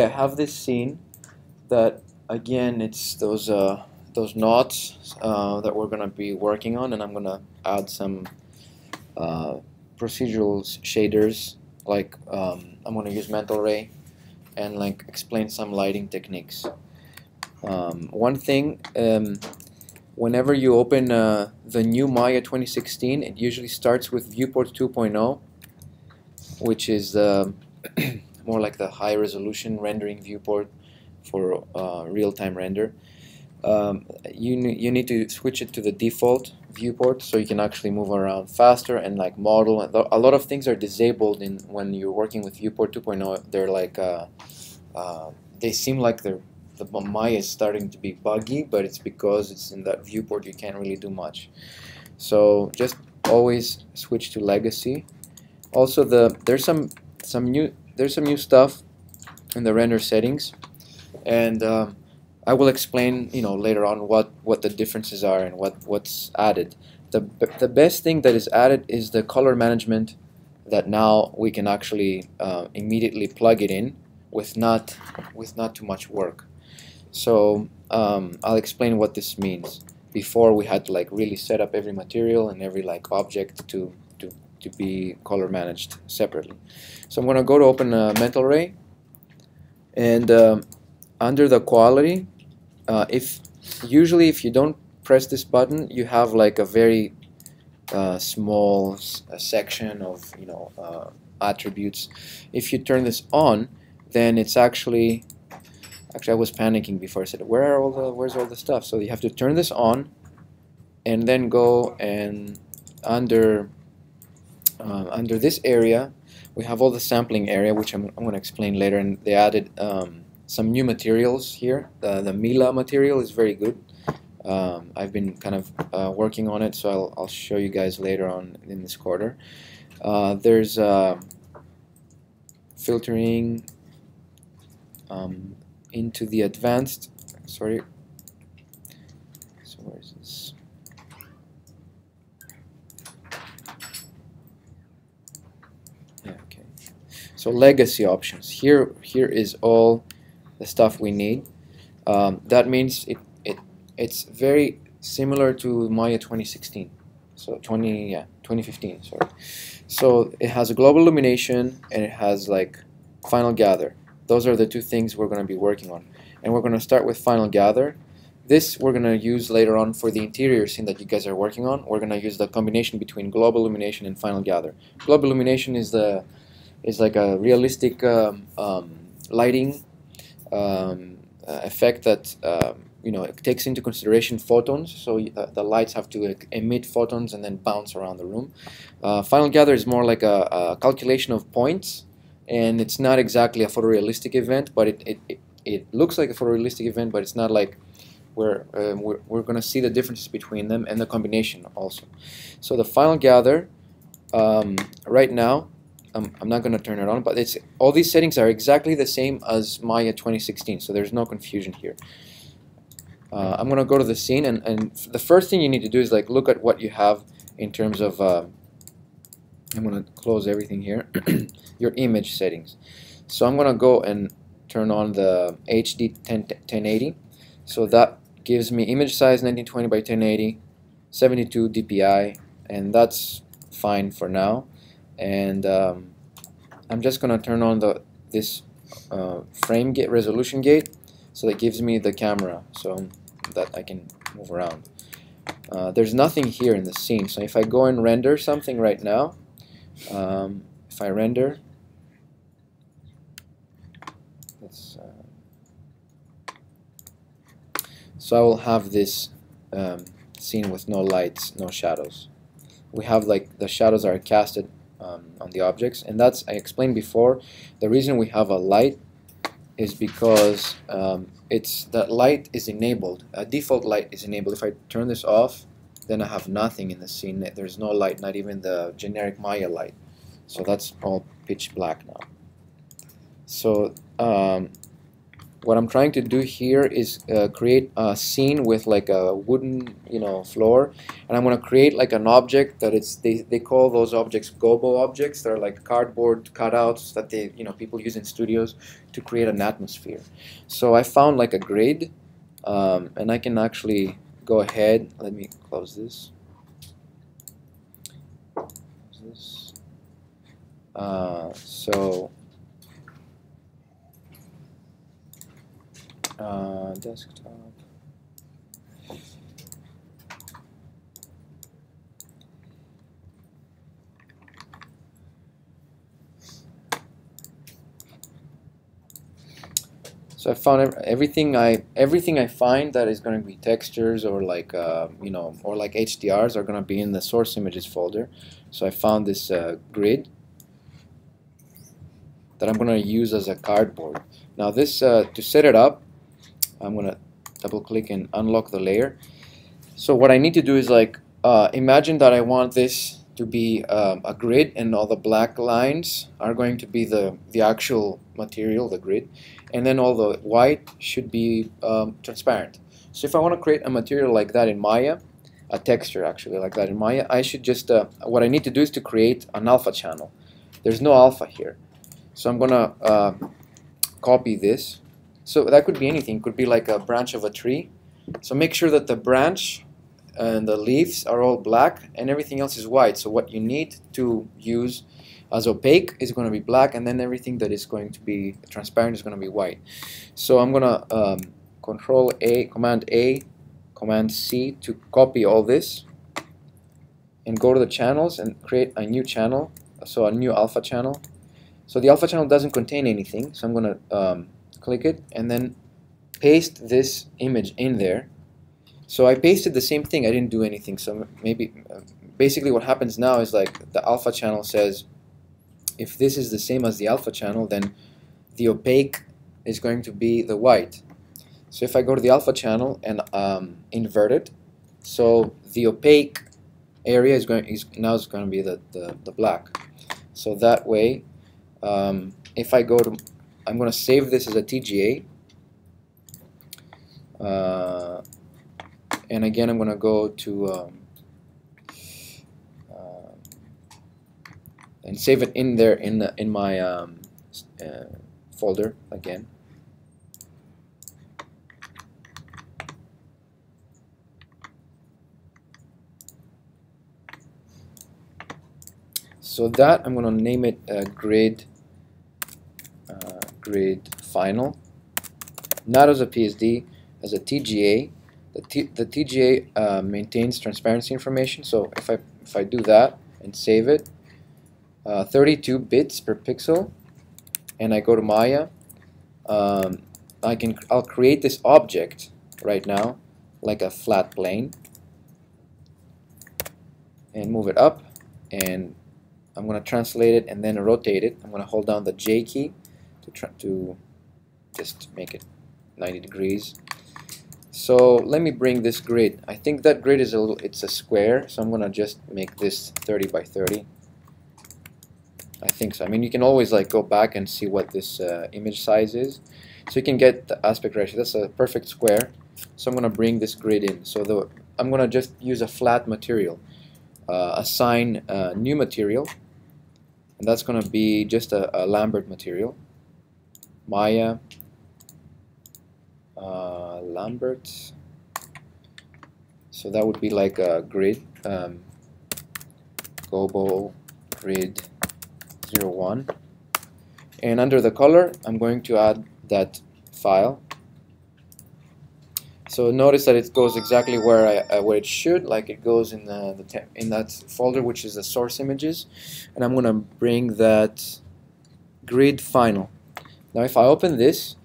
I have this scene that, again, it's those knots that we're gonna be working on, and I'm gonna add some procedural shaders, like I'm gonna use mental ray and like explain some lighting techniques. One thing, whenever you open the new Maya 2016, it usually starts with viewport 2.0, which is more like the high resolution rendering viewport for real-time render. You need to switch it to the default viewport so you can actually move around faster and like model. A lot of things are disabled in when you're working with viewport 2.0. They're like they seem like the Maya is starting to be buggy, but it's because it's in that viewport you can't really do much. So just always switch to legacy. Also, there's some new stuff in the render settings, and I will explain, later on what the differences are and what's added. The best thing that is added is the color management, that now we can actually immediately plug it in with not too much work. So I'll explain what this means. Before, we had to like really set up every material and every like object to be color managed separately. So I'm going to go to open mental ray, and under the quality, if you don't press this button, you have like a very small section of attributes. If you turn this on, then it's actually I was panicking before. I said, where's all the stuff? So you have to turn this on, and then go and under this area we have all the sampling area, which I'm going to explain later, and they added some new materials here. The Mila material is very good. I've been kind of working on it, so I'll show you guys later on in this quarter. There's filtering into the advanced. Sorry. So where is this? Yeah. Okay. So legacy options. Here is all the stuff we need. That means it's very similar to Maya 2016. So 2015. Sorry. So it has a global illumination and it has like final gather. Those are the two things we're going to be working on, and we're going to start with final gather. This we're going to use later on for the interior scene that you guys are working on. We're going to use the combination between global illumination and final gather. Global illumination is like a realistic lighting effect that it takes into consideration photons. So the lights have to emit photons and then bounce around the room. Final gather is more like a calculation of points, and it's not exactly a photorealistic event, but it looks like a photorealistic event, but it's not like we're going to see the differences between them and the combination also. So the final gather, right now, I'm not going to turn it on, but all these settings are exactly the same as Maya 2016, so there's no confusion here. I'm going to go to the scene, and the first thing you need to do is like look at what you have in terms of I'm going to close everything here. Your image settings. So I'm going to go and turn on the HD 1080. So that gives me image size 1920 by 1080, 72 dpi, and that's fine for now. And I'm just going to turn on this frame gate, resolution gate, so that gives me the camera so that I can move around. There's nothing here in the scene, so if I go and render something right now, if I render, so I will have this scene with no lights, no shadows. We have like the shadows are casted on the objects, and that's, I explained before, the reason we have a light is because that light is enabled. A default light is enabled. If I turn this off, then I have nothing in the scene. There's no light, not even the generic Maya light. So that's all pitch black now. So what I'm trying to do here is create a scene with like a wooden, floor, and I'm going to create like an object that they call those objects Gobo objects. They're like cardboard cutouts that people use in studios to create an atmosphere. So I found like a grid, and I can actually go ahead. Let me close this. Desktop. So I found everything I find that is going to be textures or like or like HDRs are going to be in the source images folder. So I found this grid that I'm going to use as a cardboard. Now this to set it up, I'm going to double click and unlock the layer. So what I need to do is like imagine that I want this to be a grid, and all the black lines are going to be the actual material, the grid, and then all the white should be transparent. So if I want to create a material like that in Maya, a texture actually like that in Maya, I should just what I need to do is to create an alpha channel. There's no alpha here, so I'm gonna copy this. So that could be anything. It could be like a branch of a tree. So make sure that the branch and the leaves are all black and everything else is white. So what you need to use as opaque is going to be black, and then everything that is going to be transparent is going to be white. So I'm going to Command A, Command C to copy all this and go to the channels and create a new channel, so a new alpha channel. So the alpha channel doesn't contain anything, so I'm going to click it and then paste this image in there. So I pasted the same thing, I didn't do anything. So maybe basically what happens now is like the alpha channel says if this is the same as the alpha channel, then the opaque is going to be the white. So if I go to the alpha channel and invert it, so the opaque area is now going to be the black. So that way, if I go to, I'm going to save this as a TGA. And again, I'm going to go to and save it in there in my folder again. So that I'm going to name it grid final, not as a PSD, as a TGA. The TGA maintains transparency information. So if I do that and save it, 32 bits per pixel, and I go to Maya, I'll create this object right now like a flat plane and move it up, and I'm going to translate it and then rotate it. I'm going to hold down the J key to just make it 90 degrees. So let me bring this grid. I think that grid is it's a square, so I'm going to just make this 30 by 30. I think so. I mean, you can always like go back and see what this image size is, so you can get the aspect ratio. That's a perfect square. So I'm going to bring this grid in. So I'm going to just use a flat material, assign new material, and that's going to be just a Lambert material. Maya, Lambert. So that would be like a grid, Gobo grid 01. And under the color, I'm going to add that file. So notice that it goes exactly where it should, like it goes in in that folder, which is the source images. And I'm going to bring that grid final. Now if I open this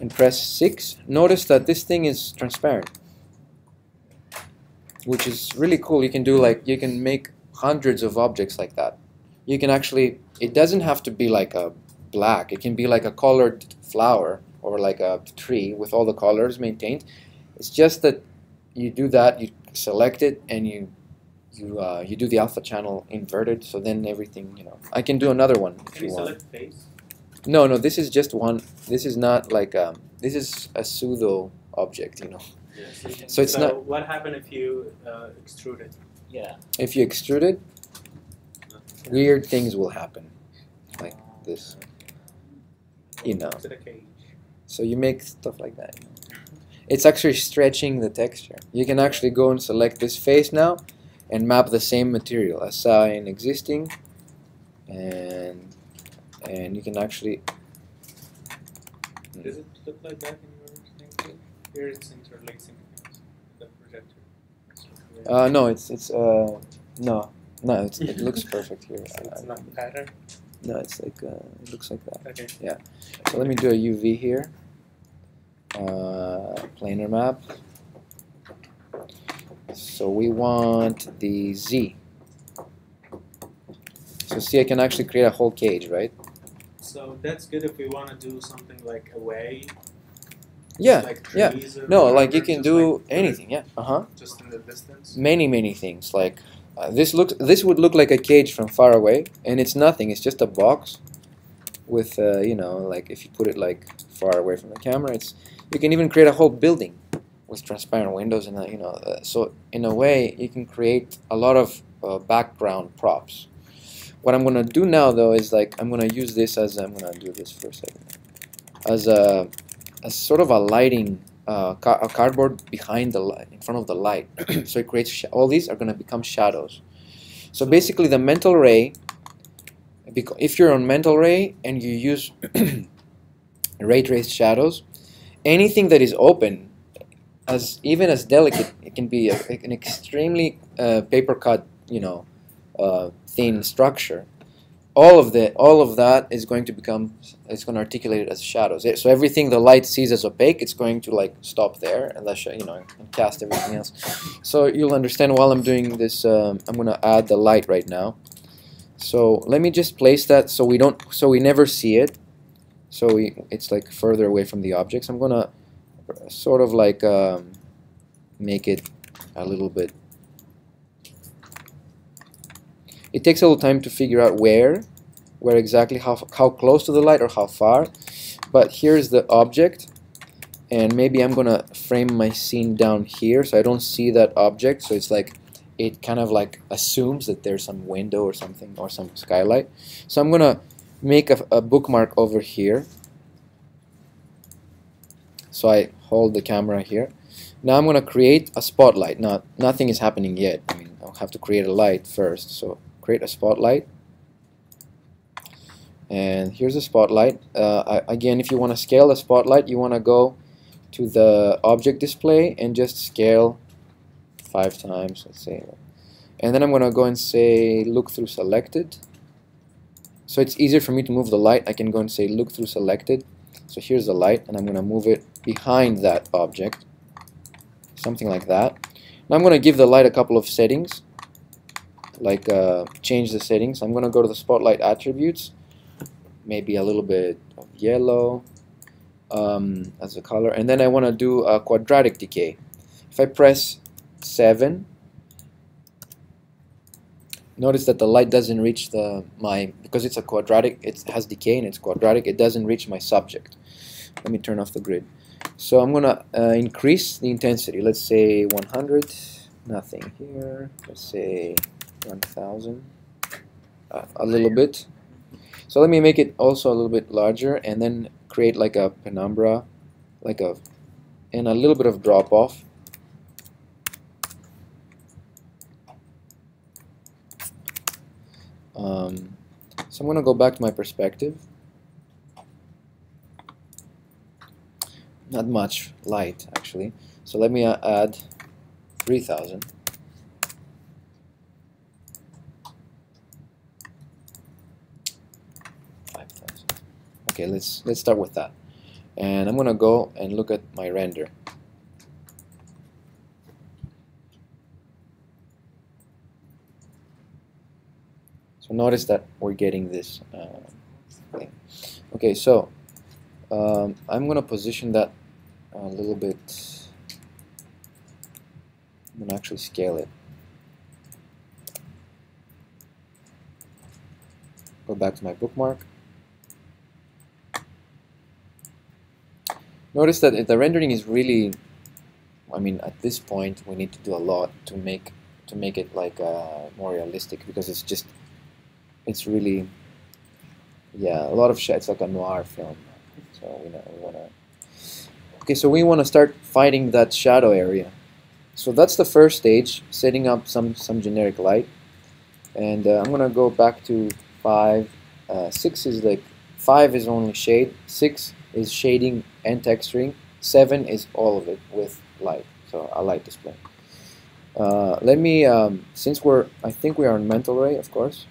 and press 6, notice that this thing is transparent, which is really cool. You can do you can make hundreds of objects like that. You can actually, it doesn't have to be like a black, it can be like a colored flower or like a tree with all the colors maintained. It's just that you do that, you select it, and you do the alpha channel inverted, so then everything, I can do another one if you want. Select face? No, no, this is just one. This is not like this is a pseudo object, you know. Yeah, So it's not. What happened if you extrude it? Yeah. If you extrude it, weird things will happen, like this, you know. To the cage. So you make stuff like that. You know. It's actually stretching the texture. You can actually go and select this face now, and map the same material, assign existing, and you can actually. Does it look like that in your thing too? Here it's interlacing things. The projector. No, no, it looks perfect here. It's not pattern. No, it's like it looks like that. Okay. Yeah. So let me do a UV here. Planar map. So we want the Z. So see, I can actually create a whole cage, right? So that's good if we want to do something like away. Yeah, Like yeah. trees or No, whatever, like you can just do like anything. Yeah. just in the distance. Many things. Like this would look like a cage from far away, and it's nothing. It's just a box with you know, like if you put it like far away from the camera, you can even create a whole building with transparent windows and you know. So in a way, you can create a lot of background props. What I'm gonna do now though is like I'm gonna use this as I'm gonna do this for a second as a sort of a lighting a cardboard behind the light, in front of the light. So it creates all these are gonna become shadows. So basically the mental ray, if you're on mental ray and you use ray traced shadows, anything that is open, even as delicate, it can be an extremely paper cut, you know, thin structure. All of that is going to it's going to articulate it as shadows. So everything the light sees as opaque, it's going to like stop there and you know, and cast everything else. So you'll understand while I'm doing this. I'm going to add the light right now. So let me just place that so we never see it. So it's like further away from the objects. I'm going to sort of like make it a little bit. It takes a little time to figure out where exactly, how close to the light or how far. But here's the object, and maybe I'm gonna frame my scene down here so I don't see that object. So it's like it kind of like assumes that there's some window or something or some skylight. So I'm gonna make a bookmark over here. So I hold the camera here. Now I'm gonna create a spotlight. Nothing is happening yet. I mean, I'll have to create a light first. So create a spotlight, and here's a spotlight. Again, if you want to scale the spotlight, you want to go to the object display and just scale 5 times, let's say, and then I'm going to go and say look through selected. So it's easier for me to move the light. I can go and say look through selected. So here's the light, and I'm going to move it behind that object, something like that. Now I'm going to give the light a couple of settings, like change the settings. I'm going to go to the spotlight attributes, maybe a little bit of yellow as a color, and then I want to do a quadratic decay. If I press 7, notice that the light doesn't reach because it's a quadratic, it has decay and it's quadratic, it doesn't reach my subject. Let me turn off the grid. So I'm going to increase the intensity. Let's say 100, nothing here. Let's say 1000, a little bit. So let me make it also a little bit larger, and then create like a penumbra, and a little bit of drop off. So I'm going to go back to my perspective. Not much light actually. So let me add 3000. Okay, let's start with that, and I'm gonna go and look at my render. So notice that we're getting this thing. Okay, so I'm gonna position that a little bit. I'm gonna actually scale it. Go back to my bookmark. Notice that the rendering is really, I mean, at this point we need to do a lot to make it like more realistic, because it's really, yeah, a lot of shit. It's like a noir film. So we want to. Okay, so we want to start fighting that shadow area. So that's the first stage, setting up some generic light. And I'm gonna go back to 5. 6 is like 5 is only shade. 6 is shading and texturing. 7 is all of it with light. So a light display. Let me, since I think we are in mental ray, of course.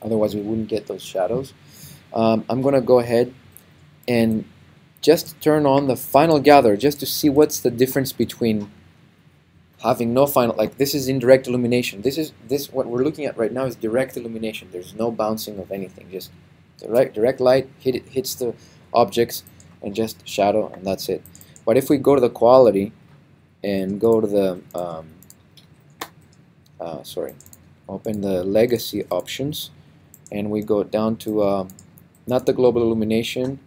Otherwise we wouldn't get those shadows. I'm gonna go ahead and just turn on the final gather just to see what's the difference between having no final, like this is indirect illumination. This what we're looking at right now is direct illumination. There's no bouncing of anything. Just direct light hits the objects and just shadow, and that's it. But if we go to the quality and go to the open the legacy options, and we go down to not the global illumination,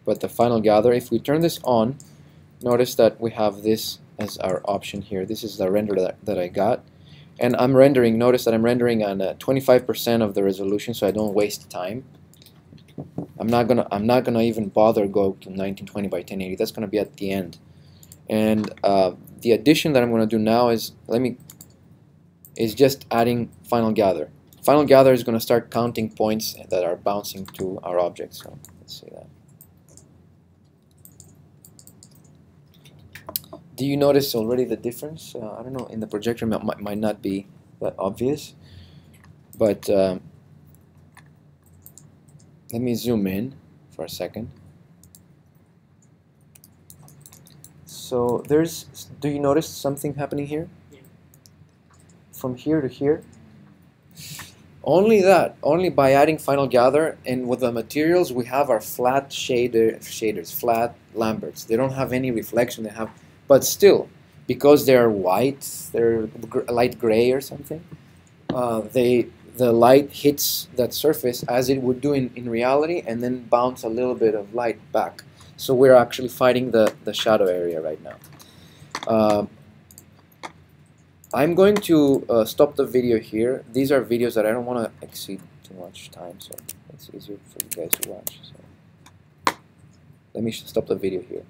but the final gather. If we turn this on, notice that we have this as our option here. This is the render that I got, and I'm rendering. Notice that I'm rendering on 25% of the resolution, so I don't waste time. I'm not gonna even bother go to 1920 by 1080. That's gonna be at the end. And the addition that I'm gonna do now is just adding final gather. Final gather is gonna start counting points that are bouncing to our object. So let's see that. Do you notice already the difference? I don't know, in the projector might not be that obvious, but let me zoom in for a second. So do you notice something happening here? Yeah. From here to here? Only by adding final gather, and with the materials we have our flat shaders, flat Lamberts. They don't have any reflection, but still, because they're white, they're light gray or something, the light hits that surface as it would do in reality, and then bounce a little bit of light back. So we're actually fighting the shadow area right now. I'm going to stop the video here. These are videos that I don't want to exceed too much time, so it's easier for you guys to watch. So let me stop the video here.